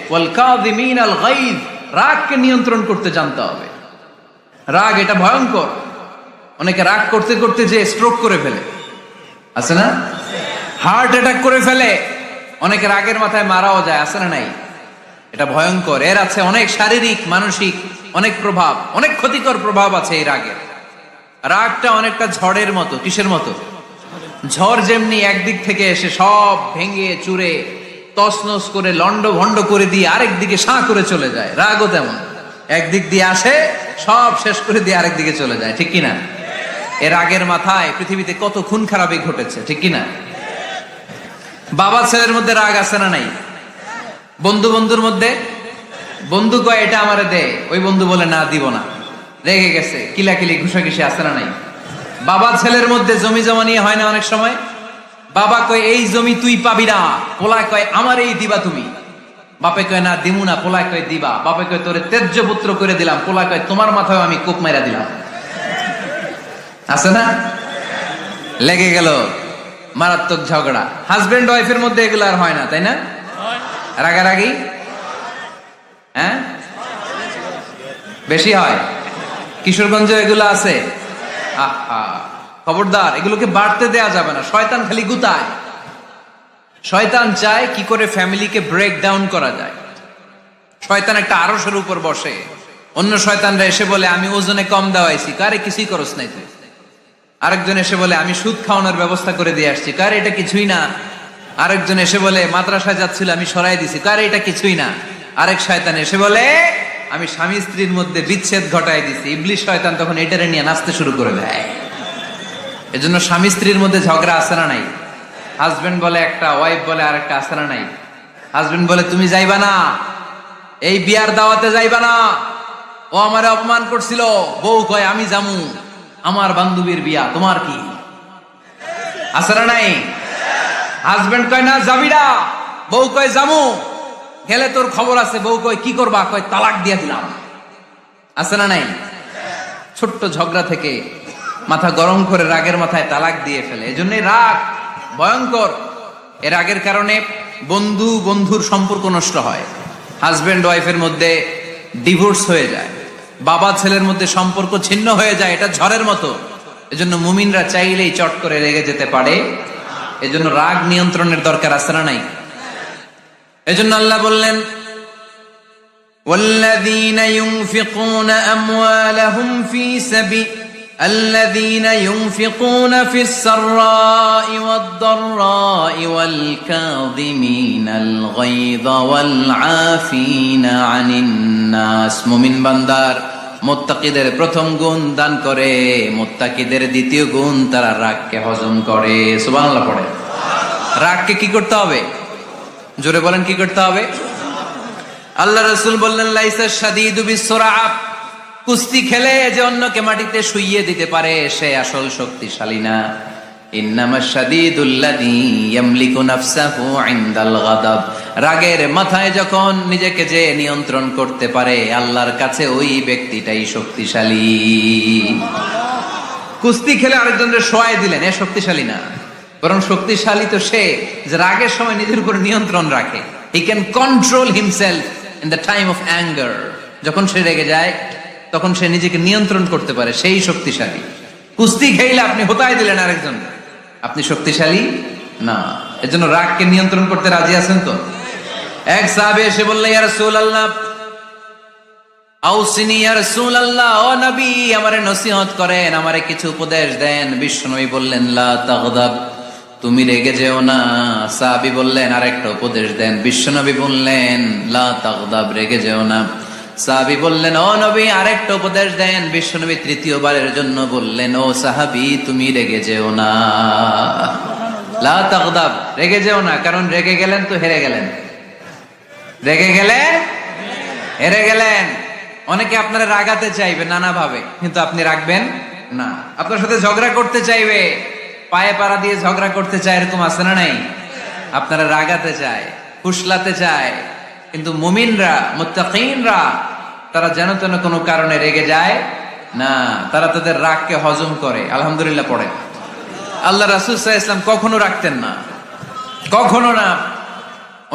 ওয়াল কাযিমিনাল গায়জ, রাগকে নিয়ন্ত্রণ করতে জানতে হবে। রাগ এটা ভয়ঙ্কর। অনেকে রাগ করতে করতে যে স্ট্রোক করে ফেলে, আছে না? হার্ট অ্যাটাক করে ফেলে। অনেকে রাগের মাথায় মারাও যায়, আছে না নাই? এটা ভয়ঙ্কর। এর আছে অনেক শারীরিক মানসিক অনেক প্রভাব, অনেক ক্ষতিকর প্রভাব আছে এই রাগের। রাগটা অনেকটা ঝড়ের মতো। কিসের মতো? ঝড় যেমনি একদিক থেকে এসে সব ভেঙে চুরে তছনছ করে লন্ড ভন্ড করে দিয়ে আরেক দিকে সাঁ করে চলে যায়, রাগও তেমন। একদিক দিয়ে আসে, সব শেষ করে দিয়ে আরেক দিকে চলে যায়, ঠিক কিনা? এর রাগের মাথায় পৃথিবীতে কত খুন খারাপি ঘটেছে, ঠিক কিনা? বাবা ছেলের মধ্যে রাগ আছে না নাই? বন্ধু বন্ধুর মধ্যে, বন্ধু কয় এটা আমারে দে, ওই বন্ধু বলে না দিব না, রেগে গেছে, কিলাকিলি ঘুষাঘুষি আছে না নাই? বাবা ছেলের মধ্যে জমি জমা নিয়ে হয় না অনেক সময়? বাবা কয় এই জমি তুই পাবি না, পোলায় কয় আমার এই দিবা তুমি। বাপে কয় না দিমু না, পোলায় কয় দিবা। বাপে কয় তোরে তেজ্য পুত্র করে দিলাম, পোলায় কয় তোমার মাথায় আমি কোপ মাইরা দিলাম। আছে না? লেগে গেল, মারাত্মক ঝগড়া। হাজবেন্ড ওয়াইফের মধ্যে এগুলো আর হয় না, তাই না? রাগারাগি হ্যাঁ বেশি হয়। কিশোরগঞ্জে এগুলো আছে। আহা, খবরদার, এগুলোকে বাড়তে দেয়া যাবে না। শয়তান খালি গুতায়। শয়তান চায় কি করে ফ্যামিলিকে ব্রেক ডাউন করা যায়। শয়তান একটা আরশের উপর বসে, অন্য শয়তানরা এসে বলে আমি ওজনে কম দেওয়াইছি, কারে কিছুই করস নাই তুই। আরেকজন এসে বলে আমি সুদ খাওয়ানোর ব্যবস্থা করে দিয়ে আসছি, কারে এটা কিছুই না। আরেকজন এসে বলে মাদ্রাসায় যাচ্ছিল আমি সরাই দিছি, কারে এটা কিছুই না। আরেক শয়তান এসে বলে আমি স্বামী স্ত্রীর মধ্যে বিচ্ছেদ ঘটাই দিছি। ইবলিশ শয়তান তখন এটারে নিয়ে নাচতে শুরু করে দেয়। এজন্য স্বামী স্ত্রীর মধ্যে ঝগড়া আছে না নাই? হাজবেন্ড বলে একটা, ওয়াইফ বলে আরেকটা, আছে না নাই? হাজবেন্ড বলে তুমি যাইবা না, এই বিয়ার দাওয়াতে যাইবা না, ও আমারে অপমান করছিল। বউ কয় আমি জামু, আমার বান্ধবীর বিয়া, তোমার কি? আছে না নাই? হাজবেন্ড কয় না যাবি না, বউ কয় জামু, গেলে তোর খবর আছে। বউ কয় কি করবা? কয় তালাক দিয়ে দিলাম। আছে না নাই? ছোট্ট ঝগড়া থেকে মাথা গরম করে রাগের মাথায় তালাক দিয়ে ফেলে। এজন্যই রাগ ভয়ঙ্কর। এর রাগের কারণে বন্ধু বন্ধুর সম্পর্ক নষ্ট হয়, হাজবেন্ড ওয়াইফের মধ্যে ডিভোর্স হয়ে যায়, বাবা ছেলের মধ্যে সম্পর্ক ছিন্ন হয়ে যায়। এটা ঝড়ের মতো। এজন্য মুমিনরা চাইলেই চট করে রেগে যেতে পারে। এজন্য রাগ নিয়ন্ত্রণের দরকার, আছে না নাই? এজন্য আল্লাহ বললেন والذين ينفقون أموالهم في سبيل الذين ينفقون في السراء والضراء والكاظمين الغيظ والعافين عن الناس। মুমিন বান্দার মুত্তাকিদের প্রথম গুণ দান করে, মুত্তাকিদের দ্বিতীয় গুণ তারা রাগকে হজম করে। সুবহানাল্লাহ পড়ে। রাগকে কি করতে হবে? জোরে বলেন, কি করতে হবে? আল্লাহ রাসূল বললেন লাইসা শাদীদু বিসসুরা, কুস্তি খেলে যে অন্যকে মাটিতে শুইয়ে দিতে পারে সে আসল শক্তিশালী না। ইন্নামাশ শাদীদুল্লাযী ইয়ামলিকু নাফসাহু ইনদাল গাদাব, রাগের মাথায় যখন নিজেকে যে নিয়ন্ত্রণ করতে পারে আল্লাহর কাছে ওই ব্যক্তিটাই শক্তিশালী। কুস্তি খেলে আরেকজনের শোয়াই দিলেন, এ শক্তিশালী না। বরং শক্তিশালী তো সে যে রাগের সময় নিজের উপর নিয়ন্ত্রণ রাখে। He can control himself in the time of anger. যখন সে রেগে যায় তখন সে নিজেকে নিয়ন্ত্রণ করতে পারে, সেই শক্তিশালী। কুস্তি খেলে আপনি হোতায় দিলেন আরেকজন, আপনি শক্তিশালী না। এজন্য রাগকে নিয়ন্ত্রণ করতে রাজি আছেন তো? এক সাহাবী এসে বললেন ইয়া রাসূলুল্লাহ আউসিনি ইয়া রাসূলুল্লাহ, ও নবী আমারে নসিহত করেন, আমারে কিছু উপদেশ দেন। বিশ্বনবী বললেন লা তাগদাব, তুমি রেগে যেও না। সাহাবী বললেন আরেকটা উপদেশ দেন। বিশ্বনবী বললেন লা তাগদাব, রেগে যেও না। সাহাবী বললেন ও নবী আরেকটা উপদেশ দেন। বিশ্বনবী তৃতীয়বারের জন্য বললেন ও সাহাবী তুমি রেগে যেও না, লা তাগদাব, রেগে যেও না। কারণ রেগে গেলেন তো হেরে গেলেন, রেগে গেলেন হেরে গেলেন। অনেকে আপনারা রাগাতে চাইবে নানা ভাবে, কিন্তু আপনি রাখবেন না। আপনার সাথে ঝগড়া করতে চাইবে, পায়ে পাড়া দিয়ে ঝগড়া করতে চায়, এরকম আছে না নাই? আপনারা রাগাতে চায়, ফুসলাতে চায়, কিন্তু মুমিনরা মুত্তাকিনরা তারা যেন তেন কোনো কারণে রেগে যায় না, তারা তাদের রাগকে হজম করে। আলহামদুলিল্লাহ পড়ে। আল্লাহ রাসূল সাল্লাল্লাহু আলাইহি ওয়াসাল্লাম কখনো রাখতেন না, কখনো না।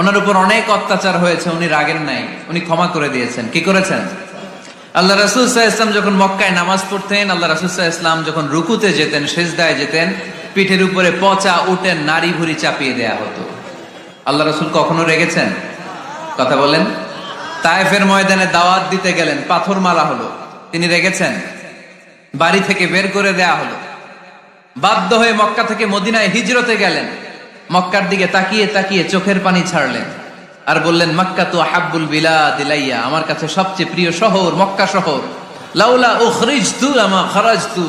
ওনার উপর অনেক অত্যাচার হয়েছে, উনি রাগেন নাই, উনি ক্ষমা করে দিয়েছেন। কি করেছেন? আল্লাহ রাসূল সাল্লাল্লাহু আলাইহি ওয়াসাল্লাম যখন মক্কায় নামাজ পড়তেন, আল্লাহ রাসূল সাল্লাল্লাহু আলাইহি ওয়াসাল্লাম যখন রুকুতে যেতেন, সিজদায় যেতেন, পিঠের উপরে পচা উটের নাড়ি ভুঁড়ি চাপিয়ে দেয়া হতো। আল্লাহ রাসূল কখনো রেগেছেন? কথা বলেন। তায়েফের ময়দানে দাওয়াত দিতে গেলেন, পাথর মারা হলো, তিনি রেগেছেন? বাড়ি থেকে বের করে দেয়া হলো, বাধ্য হয়ে মক্কা থেকে মদিনায় হিজরতে গেলেন, মক্কার দিকে তাকিয়ে তাকিয়ে চোখের পানি ছাড়লেন আর বললেন, মক্কা তু আহাব্বুল বিলাদ ইলাইয়া, আমার কাছে সবচেয়ে প্রিয় শহর মক্কা শহর। লাউলা উখরিজতু লামা খারাজতু,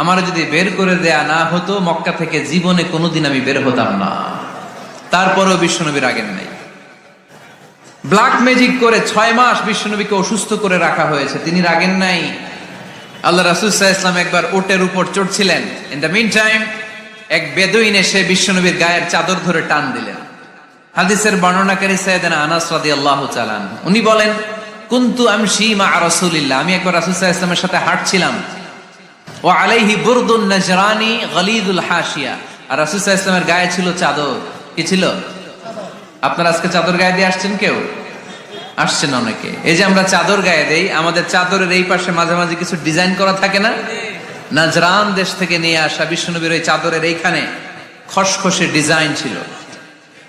আমার যদি বের করে দেয়া না হতো মক্কা থেকে জীবনে কোনোদিন আমি বের হতাম না। তারপরেও বিশ্বনবী রাগেন নাই। ব্ল্যাক ম্যাজিক করে 6 মাস বিশ্বনবীকে অসুস্থ করে রাখা হয়েছে, তিনি রাগেন নাই। আল্লাহ রাসূল সাল্লাল্লাহু আলাইহি ওয়াসাল্লাম একবার উটের উপর চড়ছিলেন, ইন দ্য মিন টাইম এক বেদুইন এসে বিশ্বনবীর গায়ের চাদর ধরে টান দিলেন। হাদিসের বর্ণনাকারী সাইয়েদনা আনাস রাদিয়াল্লাহু তাআলা আনহু, উনি বলেন, কুনতু আমশি মা রাসূলিল্লাহ, আমি একবার রাসূল সাল্লাল্লাহু আলাইহি ওয়াসাল্লামের সাথে হাঁটছিলাম, ওয়া আলাইহি বুরদুন নাজরানি গলিদুল হাশিয়া, আর রাসূল সাল্লাল্লাহু আলাইহি ওয়াসাল্লামের গায়ে ছিল চাদর। কি ছিল? আপনারা আজকে চাদর গায়ে দিয়ে আসছেন? কেউ আসছেন? অনেকে। এই যে আমরা চাদর গায়ে দেই, আমাদের চাদরের এই পাশে মাঝে মাঝে কিছু ডিজাইন করা থাকে না? নাজরান দেশ থেকে নিয়ে আসা বিশ্বনবীর ওই চাদরের এইখানে খসখসে ডিজাইন ছিল।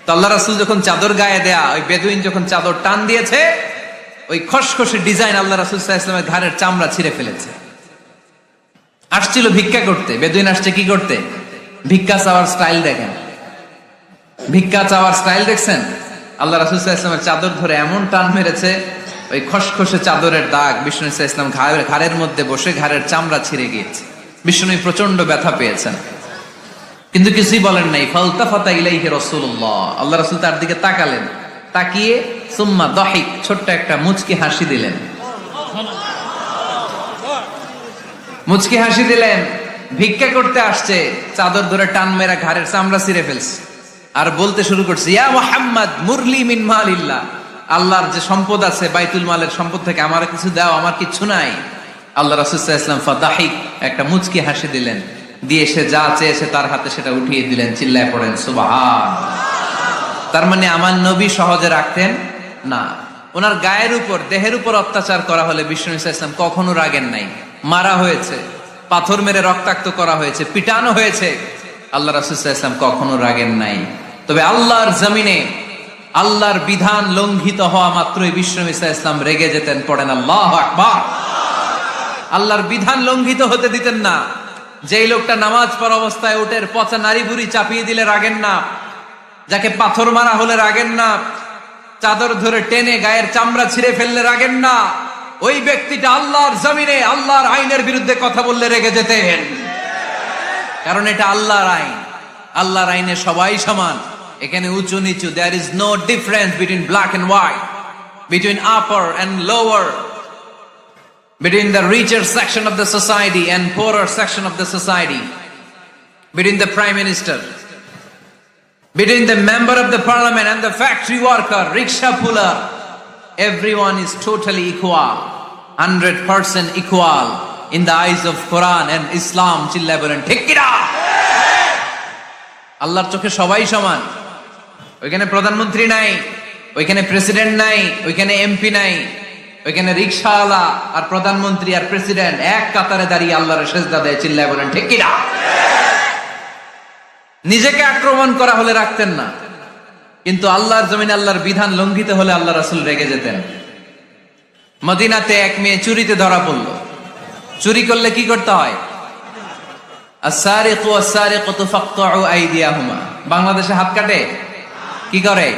তো আল্লাহ রাসূল যখন চাদর গায়ে দেয়া, ওই বেদুইন যখন চাদর টান দিয়েছে, ওই খসখসে ডিজাইন আল্লাহ রাসূল সাল্লাল্লাহু আলাইহি ওয়াসাল্লামের ঘাড়ের চামড়া ছিঁড়ে ফেলেছে। আসছিল ভিক্ষা করতে, বেদুইন আসছে কি করতে? ভিক্ষা চাওয়ার স্টাইল দেখেন, ভিক্ষা চাওয়ার স্টাইল দেখছেন? আল্লাহ রাসূল সাল্লাল্লাহু আলাইহি ওয়াসাল্লামের চাদর ধরে এমন টান মেরেছে, ওই খসখসে চাদরের দাগ বিষ্ণু সাল্লাল্লাহু আলাইহি ওয়াসাল্লাম ঘাড়ের মধ্যে বসে ঘাড়ের চামড়া ছিঁড়ে গিয়েছে। বিষ্ণু প্রচন্ড ব্যথা পেয়েছেন, কিন্তু কিছুই বলেন নাই। ফালতাফাতা ইলাইহি রাসূলুল্লাহ, আল্লাহ রাসূল তার দিকে তাকালেন, তাকিয়ে সুম্মা দাহিক, ছোট্ট একটা মুচকি হাসি দিলেন। মুচকি হাসি দিলেন, ভিক্ষা করতে আসছে, চাদর ধরে টান মেরা ঘাড়ের চামড়া ছিঁড়ে ফেলছে, আর বলতে শুরু করছে, ইয়া মুহাম্মদ মুরলি মিন মালিল্লাহ, আল্লাহর যে সম্পদ আছে বাইতুল মালের সম্পদ থেকে আমার কিছু দাও, আমার কিছু নাই। আল্লাহ রাসূল সাল্লাল্লাহু আলাইহি ওয়াসাল্লাম ফাদাহিক, একটা মুচকি হাসি দিলেন, দিয়ে সে যা চেয়েছে তার হাতে সেটা উঠিয়ে দিলেন। চিল্লায় পড়েন সুবহান। তার মানে আমার নবী সহজে রাখতেন না। ওনার গায়ের উপর, দেহের উপর অত্যাচার করা হলে বিষ্ণু সাল্লাল্লাহু আলাইহি ওয়াসাল্লাম কখনো রাগেন নাই। মারা হয়েছে, পাথর মেরে রক্তাক্ত করা হয়েছে, পিটানো হয়েছে, আল্লাহ রাসূল সাল্লাল্লাহু আলাইহি ওয়াসাল্লাম কখনো রাগেন নাই। তবে আল্লাহর জমিনে আল্লাহর বিধান লঙ্ঘিত হওয়া মাত্রই বিষ্ণু সাল্লাল্লাহু আলাইহি ওয়াসাল্লাম রেগে যেতেন। পড়েন আল্লাহু আকবার। আল্লাহর বিধান লঙ্ঘিত হতে দিতেন না। যেই লোকটা নামাজ পড়া অবস্থায় উটের পচা নারী বুড়ি চাপিয়ে দিলে রাগেন না, যাকে পাথর মারা হলে রাগেন না, চাদর ধরে টেনে গায়ের চামড়া ছিঁড়ে ফেললে রাগেন না, ওই ব্যক্তিটা আল্লাহর জমিনে আল্লাহর আইনের বিরুদ্ধে কথা বললে রেগে যেতেন। কারণ এটা আল্লাহর আইন, আল্লাহর আইনে সবাই সমান, এখানে উঁচু নিচু, there is no difference between black and white, between upper and lower, between the richer section of the society and poorer section of the society, between the prime minister, between the member of the parliament and the factory worker, rickshaw puller. Everyone is totally equal, 100% equal in the eyes of Quran and Islam. চিল্লায় বলেন ঠিক কি না? আল্লাহর চোখে সবাই সমান। ওইখানে প্রধানমন্ত্রী নাই, ওইখানে প্রেসিডেন্ট নাই, ওইখানে এমপি নাই, ওইখানে রিকশাওয়ালা আর প্রধানমন্ত্রী আর প্রেসিডেন্ট এক কাতারে দাঁড়িয়ে আল্লাহর সেজদা দেয়। চিল্লায় বলেন ঠিক কি না? নিজেকে আক্রমণ করা হলে রাখতেন না, কিন্তু আল্লাহর জমিনে আল্লাহর বিধান লঙ্ঘিত হলে আল্লাহ রাসূল রেগে যেতেন। মদিনাতে এক মেয়ে চুরিতে ধরা পড়লো। চুরি করলে কি করতে হয়? আস-সারিকু ওয়াস-সারিকাতু ফাকতাউ আইদিয়াহুমা। বাংলাদেশে হাত কাটে, কি করে?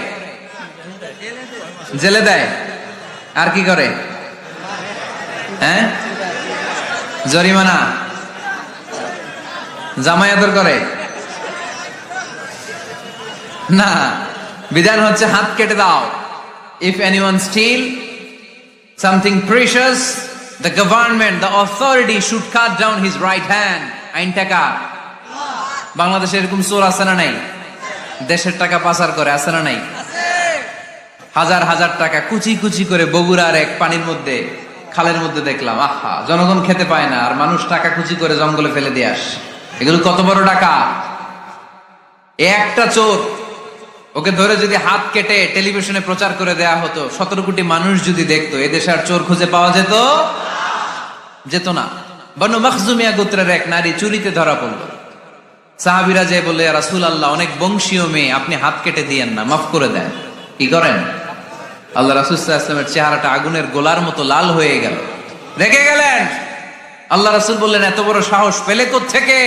জেলে দেয়। আর কি করে? হ্যাঁ, জরিমানা, জামাই আদর করে না, বিধান হচ্ছে হাত কেটে দাও। If anyone steal something precious, the government, the authority should cut down his right hand. আইন টাকা। বাংলাদেশে এরকম চোর আছে না নাই? দেশের টাকা পাচার করে, আছে না নাই? হাজার হাজার টাকা কুচি কুচি করে বগুড়ার এক পানির মধ্যে, খালের মধ্যে দেখলাম। আহা, জনগণ খেতে পায় না আর মানুষ টাকা কুচি করে জঙ্গলে ফেলে দিয়ে আসে। এগুলো কত বড় টাকা! একটা চোর ওকে ধরে যদি হাত কেটে টেলিভিশনে প্রচার করে দেয়া হতো, 17 কোটি মানুষ যদি দেখতো, এদেশে আর চোর খুঁজে পাওয়া যেত না। বনু মখজুমিয়া গোত্রের এক নারী চুরিতে ধরা পড়ল। সাহাবীরা যে বলে, ইয়া রাসূলুল্লাহ, অনেক বংশীয় মেয়ে, আপনি হাত কেটে দিয়েন না, মাফ করে দেন। কি করেন? আল্লাহ রাসূল সাল্লাল্লাহু আলাইহি ওয়াসাল্লামের চেহারাটা আগুনের গোলার মতো লাল হয়ে গেল, রেগে গেলেন। আল্লাহ রাসূল বললেন, এত বড় সাহস পেলে কোত্থেকে?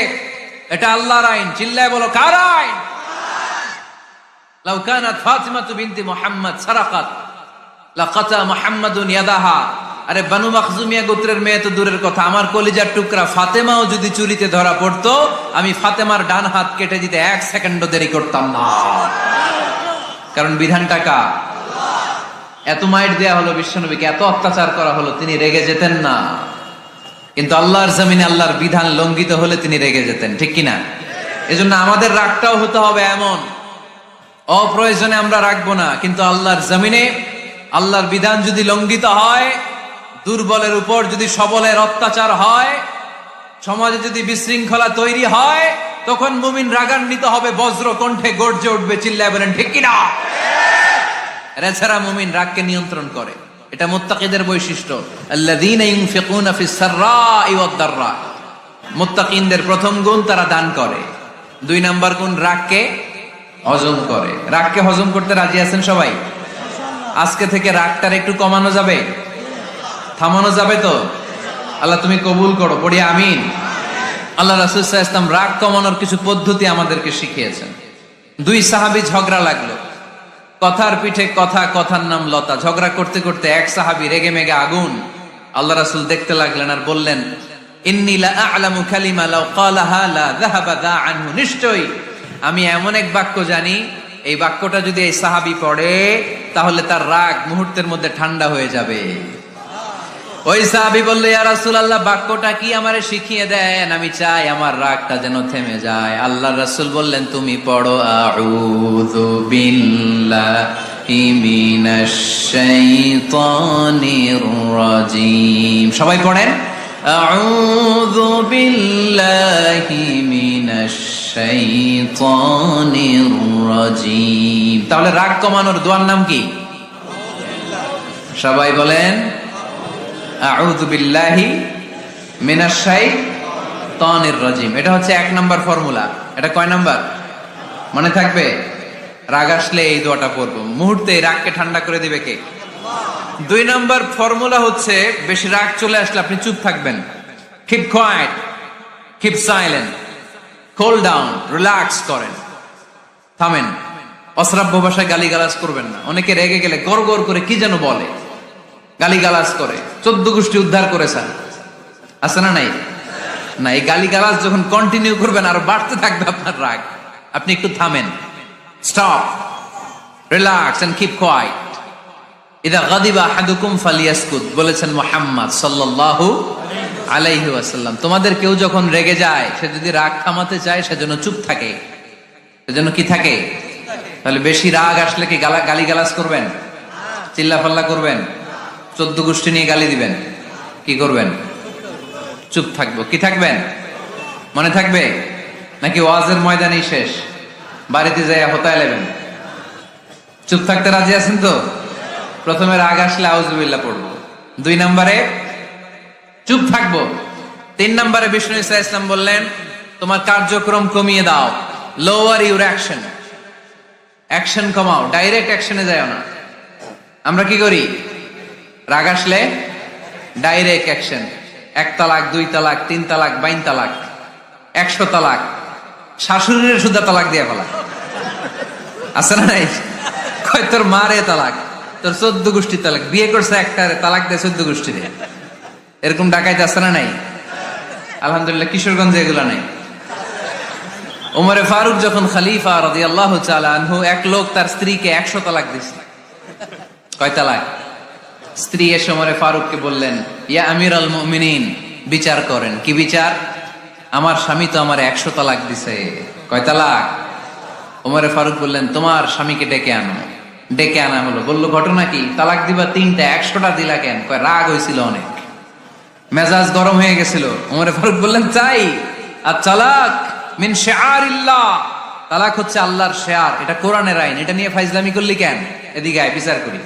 এটা আল্লাহর আইন, চিল্লায় বলো, কার আইন? লাউ কানাত ফাতিমাতু বিনতি মুহাম্মদ সারাকাত লাকাতা মুহাম্মাদুন ইয়াদাহা। আরে বনু মখজুমিয়া গোত্রের মেয়ে তো দূরের কথা, আমার কলিজার টুকরা ফাতেমাও যদি চুরিতে ধরা পড়তো, আমি ফাতেমার ডান হাত কেটে দিতে 1 সেকেন্ডও দেরি করতাম না। কারণ বিধানটা কার? এত মাইট দেয়া হলো বিশ্বনবীকে, এত অত্যাচার করা হলো, তিনি রেগে যেতেন না। কিন্তু আল্লাহর জমিনে আল্লাহর বিধান লঙ্ঘিত হলে তিনি রেগে যেতেন, ঠিক কিনা? এজন্য আমাদের রাগটাও হতে হবে এমন, অপ্রয়োজনে আমরা রাখবো না, কিন্তু আল্লাহর জমিনে আল্লাহর বিধান যদি লঙ্ঘিত হয়, দুর্বলের উপর যদি সবলের অত্যাচার হয়, সমাজে যদি বিশৃঙ্খলা তৈরি হয়, তখন মুমিন রাগান্বিত হবে, বজ্র কণ্ঠে গর্জে উঠবে, চিল্লায় বলেন ঠিক কিনা? এছাড়া মুমিন রাগকে নিয়ন্ত্রণ করে, এটা মুত্তাকিদের বৈশিষ্ট্য। আল্লাযীনা ইউনফিকুনা ফিস সাররাই ওয়াদ দাররা, মুত্তাকিনদের প্রথম গুণ তারা দান করে। 2 নাম্বার গুণ রাগকে হজম করে। রাগকে হজম করতে রাজি আছেন সবাই? আজকে থেকে রাগটার একটু কমানো যাবে, থামানো যাবে তো? আল্লাহ তুমি কবুল করো, পড়ি আমিন। আল্লাহ রাসূল সাল্লাল্লাহু আলাইহি ওয়াসাল্লাম রাগ কমানোর কিছু পদ্ধতি আমাদেরকে শিখিয়েছেন। 2 সাহাবী ঝগড়া লাগলো, কথার পিঠে কথা, কথার নাম লতা। ঝগড়া করতে করতে এক সাহাবী রেগে মেগে আগুন। আল্লাহ রাসূল দেখতে লাগলেন আর বললেন, ইন্নী লা আ'লামু কালিমা লাউ ক্বালাহা লা যাহাবা দা আনহু। নিশ্চয়ই আমি এমন এক বাক্য জানি, এই বাক্যটা যদি এই সাহাবী পড়ে, তাহলে তার রাগ মুহূর্তের মধ্যে ঠান্ডা হয়ে যাবে। ওই সাহাবী বলল, ইয়া রাসূলুল্লাহ, বাক্যটা কি আমারে শিখিয়ে দেন, আমি চাই আমার রাগটা যেন থেমে যায়। আল্লাহর রাসূল বললেন, তুমি পড়ো, আউযু বিল্লাহি মিনাশ শাইতানির রাজীম। সবাই পড়েন, আউযু বিল্লাহি মিনাশ শাইতানির রাজীম। তাহলে রাগ কমানোর দোয়ার নাম কি? সবাই বলেন, আউযু বিল্লাহি মিনাশ শাইতানির রাজীম। এটা হচ্ছে 1 নাম্বার ফর্মুলা। এটা কয় নাম্বার মনে থাকবে? রাগ আসলে এই দোয়াটা পড়বো, মুহূর্তে রাগকে ঠান্ডা করে দিবে কে? 2 নাম্বার ফর্মুলা হচ্ছে, বেশি রাগ চলে আসলে আপনি চুপ থাকবেন। Keep quiet, keep silent, cool down, relax করেন, থামেন। অশ্রাব্য ভাষায় গালিগালাজ করবেন না। অনেকে রেগে গেলে গড় গড় করে কি যেন বলে, গালিগালাজ করে, 14 গোষ্ঠী উদ্ধার করেছেন, আছে না নাই? না, এই গালিগালাজ যখন কন্টিনিউ করবেন আরো বাড়তে থাকবে আপনার রাগ। আপনি একটু থামেন, stop, relax and keep quiet. ইদা গাদিবা আহাদুকুম ফালিয়াসকুত, বলেছেন মুহাম্মদ সাল্লাল্লাহু আলাইহি ওয়াসাল্লাম। তোমাদের কেউ যখন রেগে যায়, সে যদি রাগ থামাতে চায়, সেজন্য চুপ থাকে, সেজন্য কি থাকে? তাহলে বেশি রাগ আসলে কি গালিগালাজ করবেন, চিল্লাফাল্লা করবেন, 14 গোষ্ঠী নিয়ে গালি দিবেন, কি করবেন? চুপ থাকবো। কি থাকবেন? মনে থাকবে? নাকি ওয়াজের ময়দানেই শেষ, বাড়িতে যাইয়া হোতায় নেবেন? চুপ থাকতে রাজি আছেন তো? প্রথমে রাগ আসলে আউযুবিল্লাহ পড়বো, 2 নম্বরে চুপ থাকবো, 3 নম্বরে বিষ্ণু ঈসা ইসলাম বললেন, তোমার কার্যক্রম কমিয়ে দাও, লোয়ার ইউর অ্যাকশন, অ্যাকশন কমাও, ডাইরেক্ট অ্যাকশনে যাও না। আমরা কি করি? রাগ আসলে ডাইরেক্ট অ্যাকশন, 1 তালাক, 2 তালাক, 3 তালাক, 22 তালাক, 100 তালাক, শাশুড়ির সুদ্ধা তালাক দিয়ে ফেলা, আছে না নাই? কয় তোর মারে তালাক, তোর 14 গোষ্ঠী তালাক, বিয়ে করছে একটা, তালাক দেয় 14 গোষ্ঠী দিয়ে। এরকম ডাকাইতে আছে না নাই? আলহামদুলিল্লাহ কিশোরগঞ্জে এগুলা নাই। ওমরে ফারুক যখন খলিফা রাদিয়াল্লাহু তাআলা আনহু, এক লোক তার স্ত্রীকে 100 তালাক দিছে। কয় তালাক? স্ত্রী এসে ওমরে ফারুককে বললেন, ইয়া আমিরাল মুমিনিন, বিচার করেন। কি বিচার? আমার স্বামী তো আমার 100 তালাক দিছে। কয় তালাক? ওমরে ফারুক বললেন, তোমার স্বামীকে ডেকে আনো। ডেকে আনা হলো। বললো, ঘটনা কি? তালাক দিবা 3টা, 100টা দিলা কেন? কয় রাগ হয়েছিল অনেক, মেজাজ গরম হয়ে গেছিল। ওমরে ফারুক বললেন, চাই আর তালাক মিন শিআরিল্লাহ, তালাক হচ্ছে আল্লাহর শেয়ার, এটা কোরআনের আইন, এটা নিয়ে ফাইজলামি করলি কেন? এদিকে আয়, বিচার করি।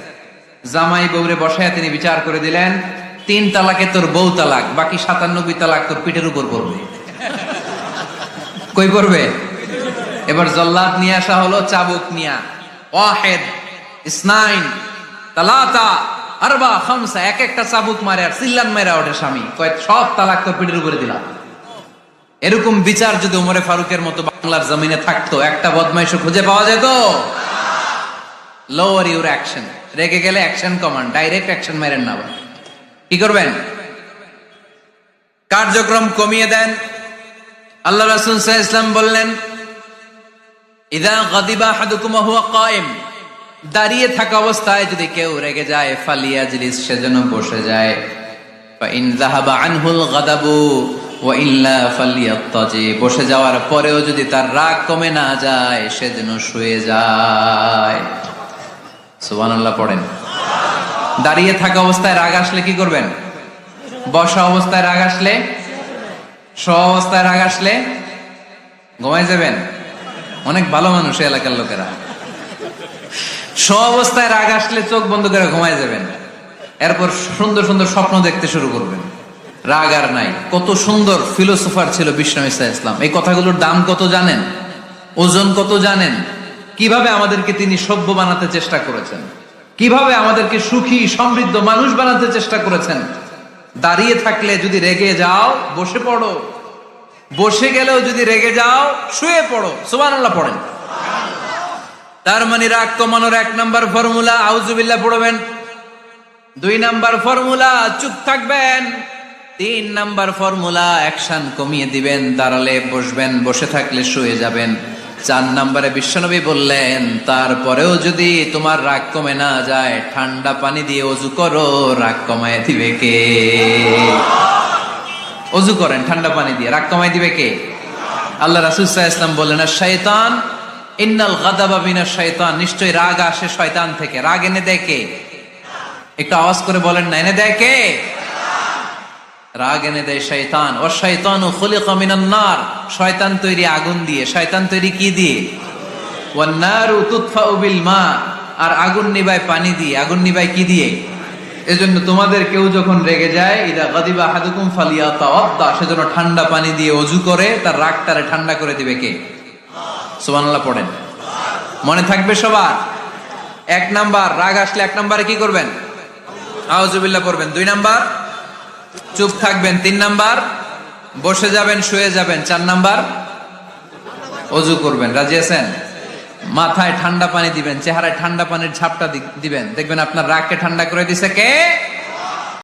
জামাই বউরে বসায় তিনি বিচার করে দিলেন, 3 তালাকে তোর বউ তালাক, বাকি 97 তালাক তোর পিঠের উপর পড়বে। কই পড়বে? এবার জল্লাদ নিয়ে আসা হলো, চাবুক নিয়া, ওয়াহিদ, ইসনাইন, তালাতা, আরবা, খামসা, এক একটা চাবুক মারে আর চিল্লান মেরা ওঠে স্বামী, কয় সব তালাক তোর পিঠের উপরে দিলাম। এরকম বিচার যদি ওমরে ফারুকের মতো বাংলার জমিনে থাকতো, একটা বদমাইশও খুঁজে পাওয়া যেত? লোয়ার ইউর অ্যাকশন, রেগে গেলে অ্যাকশন কমান্ড, ডাইরেক্ট অ্যাকশন মেরেন না। কি করবেন? কার্যক্রম কমিয়ে দেন। আল্লাহ রাসূল সাল্লাল্লাহু আলাইহি ওয়াসাল্লাম বললেন, ইযা গাদিবা আহাদুকুম ওয়া হুয়া কায়েম, দাঁড়িয়ে থাকা অবস্থায় যদি কেউ রেগে যায়, ফালিয়াজলিস, সেজন্য বসে যায়। ফা ইন যাহাবা আনহুল গাদাবু ওয়া ইল্লা ফালিয়াত্তাজি, বসে যাওয়ার পরেও যদি তার রাগ কমে না যায়, সেজন্য শুয়ে যায়। সুবহানাল্লাহ পড়েন। দাঁড়িয়ে থাকা অবস্থায় রাগ আসলে কি করবেন? বসা অবস্থায় রাগ আসলে, শোয়া অবস্থায় রাগ আসলে ঘুমাই যাবেন। অনেক ভালো মানুষ এই এলাকার লোকেরা। শোয়া অবস্থায় রাগ আসলে চোখ বন্ধ করে ঘুমাই যাবেন, এরপর সুন্দর সুন্দর স্বপ্ন দেখতে শুরু করবেন। রাগ আর নাই। কত সুন্দর ফিলোসোফার ছিল বিষ্ণু ইসলাম। এই কথাগুলোর দাম কত জানেন? ওজন কত জানেন? কিভাবে আমাদেরকে তিনি সভ্য বানাতে চেষ্টা করেছেন, কিভাবে আমাদেরকে সুখী সমৃদ্ধ মানুষ বানাতে চেষ্টা করেছেন। দাঁড়িয়ে থাকলে যদি রেগে যাও, বসে পড়ো। বসে গেলেও যদি রেগে যাও, শুয়ে পড়ো। সুবহানাল্লাহ পড়েন। তার মানে রাগ কমানোর 1 নাম্বার ফর্মুলা আউযুবিল্লাহ পড়বেন, 2 নাম্বার ফর্মুলা চুপ থাকবেন, 3 নাম্বার ফর্মুলা অ্যাকশন কমিয়ে দিবেন, দাঁড়ালে বসবেন, বসে থাকলে শুয়ে যাবেন। 4 নাম্বারে বিশ্বনবী বললেন, তারপরেও যদি তোমার রাগ কমে না যায়, ঠান্ডা পানি দিয়ে ওযু করো, রাগ কমায় দিবে কে? ওযু করেন ঠান্ডা পানি দিয়ে, রাগ কমায় দিবে কে? আল্লাহ রাসূল সাল্লাল্লাহু আলাইহি ওয়াসাল্লাম বললেন, শাইতান ইন্নাল গাদাবা মিনাশ শাইতান, নিশ্চয়ই রাগ আসে শয়তান থেকে। রাগ এনে দেয় কে? একটু আওয়াজ করে বলেন না, এনে দেয় কে? রাগ এনে দেয় শয়তান। ও শয়তানু খুলিকা মিনান নার, শয়তান তৈরি আগুন দিয়ে। শয়তান তৈরি কি দিয়ে? ওয়ান নারু তুতফাউ বিল মা, আর আগুন নিভায় পানি দিয়ে। আগুন নিভায় কি দিয়ে? এজন্য তোমাদের কেউ যখন রেগে যায়, ইদা গাদিবা আহাদুকুম ফালিয়াতাওয়াদ্দা, সেজন্য ঠান্ডা পানি দিয়ে ওযু করে তার রাগটারে ঠান্ডা করে দিবে কে? সুবহানাল্লাহ পড়েন। মনে থাকবে সবার? 1 নাম্বার, রাগ আসলে 1 নাম্বারে কি করবেন? আউযুবিল্লাহ পড়বেন। 2 নাম্বার চুপ থাকবেন। 3 নাম্বার বসে যাবেন, শুয়ে যাবেন। 4 নাম্বার ওযু করবেন। রাজি আছেন? মাথায় ঠান্ডা পানি দিবেন, চেহারায় ঠান্ডা পানির ঝাপটা দিবেন, দেখবেন আপনার রাগকে ঠান্ডা করে দিছে কে?